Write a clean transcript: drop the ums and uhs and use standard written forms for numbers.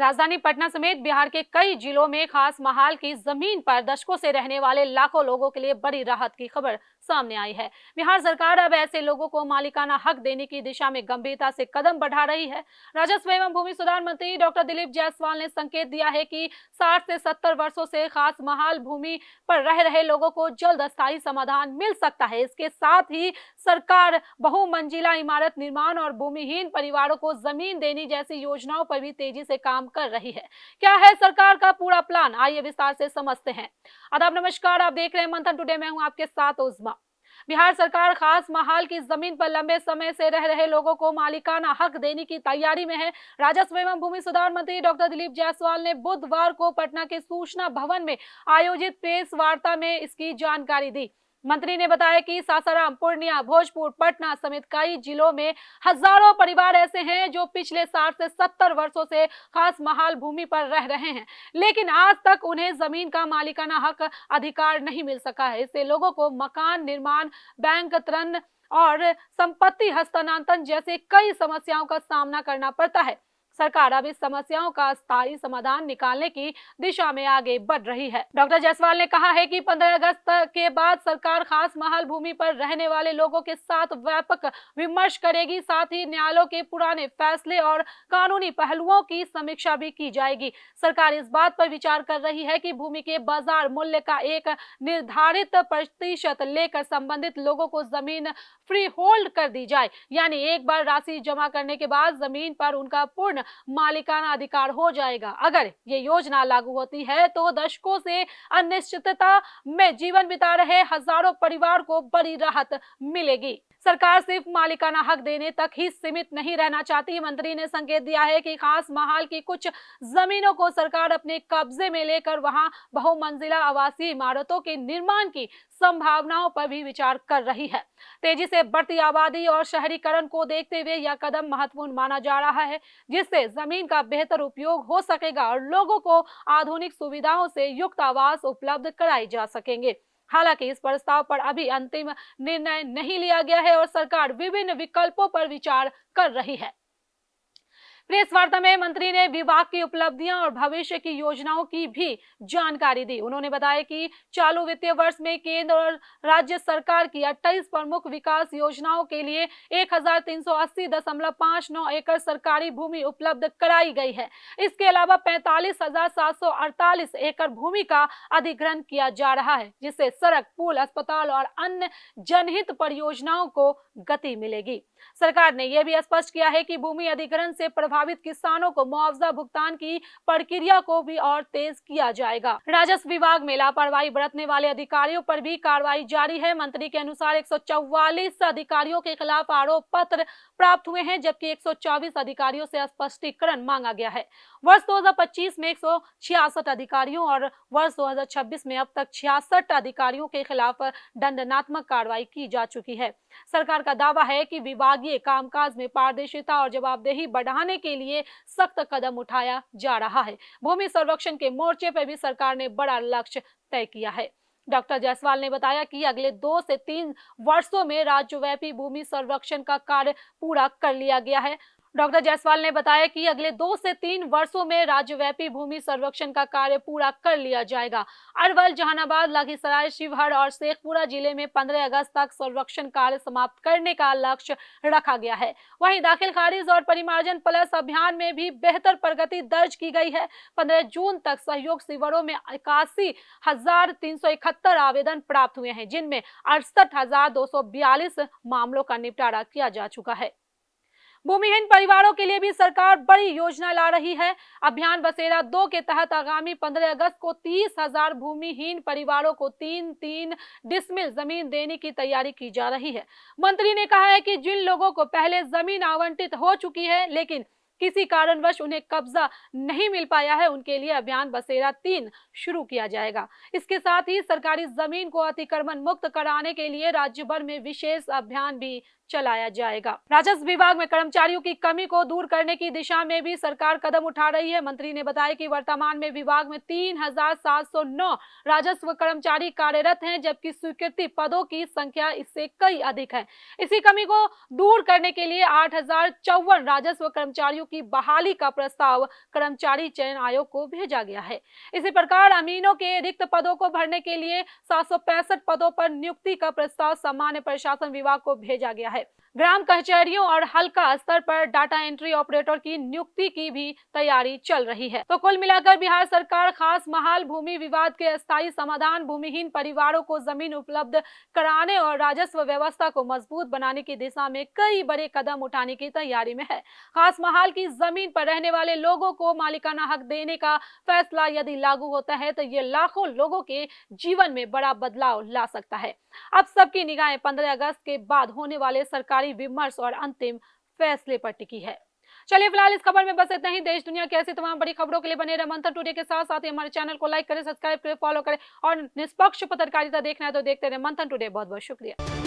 राजधानी पटना समेत बिहार के कई जिलों में खास महाल की जमीन पर दशकों से रहने वाले लाखों लोगों के लिए बड़ी राहत की खबर सामने आई है। बिहार सरकार अब ऐसे लोगों को मालिकाना हक देने की दिशा में गंभीरता से कदम बढ़ा रही है। राजस्व एवं भूमि सुधार मंत्री डॉक्टर दिलीप जायसवाल ने संकेत दिया है कि 60 से 70 वर्षों से खास महाल भूमि पर रह रहे लोगों को जल्द स्थायी समाधान मिल सकता है। इसके साथ ही सरकार बहुमंजिला इमारत निर्माण और भूमिहीन परिवारों को जमीन देने जैसी योजनाओं पर भी तेजी से काम कर रही है। क्या है सरकार का पूरा प्लान, आइए विस्तार से समझते हैं। आदाब, नमस्कार, आप देख रहे हैं मंथन टुडे। मैं हूं आपके साथ उज़मा। बिहार सरकार खास महाल की जमीन पर लंबे समय से रह रहे लोगों को मालिकाना हक देने की तैयारी में है। राजस्व एवं भूमि सुधार मंत्री डॉक्टर दिलीप जायसवाल ने बुधवार को पटना के सूचना भवन में आयोजित प्रेस वार्ता में इसकी जानकारी दी। मंत्री ने बताया कि सासाराम, पूर्णिया, भोजपुर, पटना समेत कई जिलों में हजारों परिवार ऐसे हैं जो पिछले 60 से 70 वर्षों से खास महाल भूमि पर रह रहे हैं, लेकिन आज तक उन्हें जमीन का मालिकाना हक अधिकार नहीं मिल सका है। इससे लोगों को मकान निर्माण, बैंक ऋण और संपत्ति हस्तांतरण जैसे कई समस्याओं का सामना करना पड़ता है। सरकार अब इस समस्याओं का स्थायी समाधान निकालने की दिशा में आगे बढ़ रही है। डॉक्टर जायसवाल ने कहा है कि 15 अगस्त के बाद सरकार खास महाल भूमि पर रहने वाले लोगों के साथ व्यापक विमर्श करेगी। साथ ही न्यायालयों के पुराने फैसले और कानूनी पहलुओं की समीक्षा भी की जाएगी। सरकार इस बात पर विचार कर रही है कि भूमि के बाजार मूल्य का एक निर्धारित प्रतिशत लेकर संबंधित लोगों को जमीन फ्री होल्ड कर दी जाए, यानी एक बार राशि जमा करने के बाद जमीन पर उनका पूर्ण मालिकाना अधिकार हो जाएगा। अगर ये योजना लागू होती है तो दशकों से अनिश्चितता में जीवन बिता रहे हजारों परिवार को बड़ी राहत मिलेगी। सरकार सिर्फ मालिकाना हक देने तक ही सीमित नहीं रहना चाहती। मंत्री ने संकेत दिया है कि खास महाल की कुछ जमीनों को सरकार अपने कब्जे में लेकर वहां बहुमंजिला आवासीय इमारतों के निर्माण की संभावनाओं पर भी विचार कर रही है। तेजी से बढ़ती आबादी और शहरीकरण को देखते हुए यह कदम महत्वपूर्ण माना जा रहा है, जिससे जमीन का बेहतर उपयोग हो सकेगा और लोगों को आधुनिक सुविधाओं से युक्त आवास उपलब्ध कराए जा सकेंगे। हालांकि इस प्रस्ताव पर अभी अंतिम निर्णय नहीं लिया गया है और सरकार विभिन्न विकल्पों पर विचार कर रही है। प्रेस वार्ता में मंत्री ने विभाग की उपलब्धियां और भविष्य की योजनाओं की भी जानकारी दी। उन्होंने बताया कि चालू वित्तीय वर्ष में केंद्र और राज्य सरकार की 28 प्रमुख विकास योजनाओं के लिए 1380.59 एकड़ सरकारी भूमि उपलब्ध कराई गई है। इसके अलावा 45,748 एकड़ भूमि का अधिग्रहण किया जा रहा है, जिससे सड़क, पुल, अस्पताल और अन्य जनहित परियोजनाओं को गति मिलेगी। सरकार ने यह भी स्पष्ट किया है कि भूमि अधिग्रहण से प्रभावित किसानों को मुआवजा भुगतान की प्रक्रिया को भी और तेज किया जाएगा। राजस्व विभाग में लापरवाही बरतने वाले अधिकारियों पर भी कार्रवाई जारी है। मंत्री के अनुसार 144 अधिकारियों के खिलाफ आरोप पत्र प्राप्त हुए हैं, जबकि 124 अधिकारियों से स्पष्टीकरण मांगा गया है। वर्ष 2025 में 166 अधिकारियों और वर्ष 2026 में अब तक 66 अधिकारियों के खिलाफ दंडात्मक कार्रवाई की जा चुकी है। सरकार का दावा है कि विभागीय कामकाज में पारदर्शिता और जवाबदेही बढ़ाने के लिए सख्त कदम उठाया जा रहा है। भूमि संरक्षण के मोर्चे पर भी सरकार ने बड़ा लक्ष्य तय किया है। डॉक्टर जायसवाल ने बताया कि अगले 2 से 3 वर्षों में राज्यव्यापी भूमि संरक्षण का कार्य पूरा कर लिया गया है। डॉक्टर जायसवाल ने बताया कि अगले 2 से 3 वर्षों में राज्यव्यापी भूमि संरक्षण का कार्य पूरा कर लिया जाएगा। अरवल, जहानाबाद, लखीसराय, शिवहर और शेखपुरा जिले में 15 अगस्त तक संरक्षण कार्य समाप्त करने का लक्ष्य रखा गया है। वहीं दाखिल खारिज और परिमार्जन प्लस अभियान में भी बेहतर प्रगति दर्ज की गई है। 15 जून तक सहयोग शिविरों में 81,371 आवेदन प्राप्त हुए हैं, जिनमें 68,242 मामलों का निपटारा किया जा चुका है। भूमिहीन परिवारों के लिए भी सरकार बड़ी योजना ला रही है। अभियान बसेरा 2 के तहत आगामी 15 अगस्त को 30,000 भूमिहीन परिवारों को 3-3 डिसमिल जमीन देने की तैयारी की जा रही है। मंत्री ने कहा है कि जिन लोगों को पहले जमीन आवंटित हो चुकी है लेकिन किसी कारणवश उन्हें कब्जा नहीं मिल पाया है, उनके लिए अभियान बसेरा 3 शुरू किया जाएगा। इसके साथ ही सरकारी जमीन को अतिक्रमण मुक्त कराने के लिए राज्य भर में विशेष अभियान भी चलाया जाएगा। राजस्व विभाग में कर्मचारियों की कमी को दूर करने की दिशा में भी सरकार कदम उठा रही है। मंत्री ने बताया कि वर्तमान में विभाग में 3,709 राजस्व कर्मचारी कार्यरत हैं, जबकि स्वीकृति पदों की संख्या इससे कई अधिक है। इसी कमी को दूर करने के लिए 8,054 राजस्व कर्मचारियों की बहाली का प्रस्ताव कर्मचारी चयन आयोग को भेजा गया है। इसी प्रकार अमीनों के रिक्त पदों को भरने के लिए 765 पदों पर नियुक्ति का प्रस्ताव सामान्य प्रशासन विभाग को भेजा गया है। ग्राम कचहरियों और हल्का स्तर पर डाटा एंट्री ऑपरेटर की नियुक्ति की भी तैयारी चल रही है। तो कुल मिलाकर बिहार सरकार खास महाल भूमि विवाद के स्थायी समाधान, भूमिहीन परिवारों को जमीन उपलब्ध कराने और राजस्व व्यवस्था को मजबूत बनाने की दिशा में कई बड़े कदम उठाने की तैयारी में है। खास महाल की जमीन पर रहने वाले लोगों को मालिकाना हक देने का फैसला यदि लागू होता है तो ये लाखों लोगों के जीवन में बड़ा बदलाव ला सकता है। अब सबकी निगाहें 15 अगस्त के बाद होने वाले सरकारी विमर्श और अंतिम फैसले पर टिकी है। चलिए फिलहाल इस खबर में बस इतना ही। देश दुनिया की ऐसी तमाम बड़ी खबरों के लिए बने रहे मंथन टुडे के साथ साथ ही हमारे चैनल को लाइक करें, सब्सक्राइब करें, फॉलो करें और निष्पक्ष पत्रकारिता देखना है तो देखते रहे मंथन टुडे। बहुत बहुत शुक्रिया।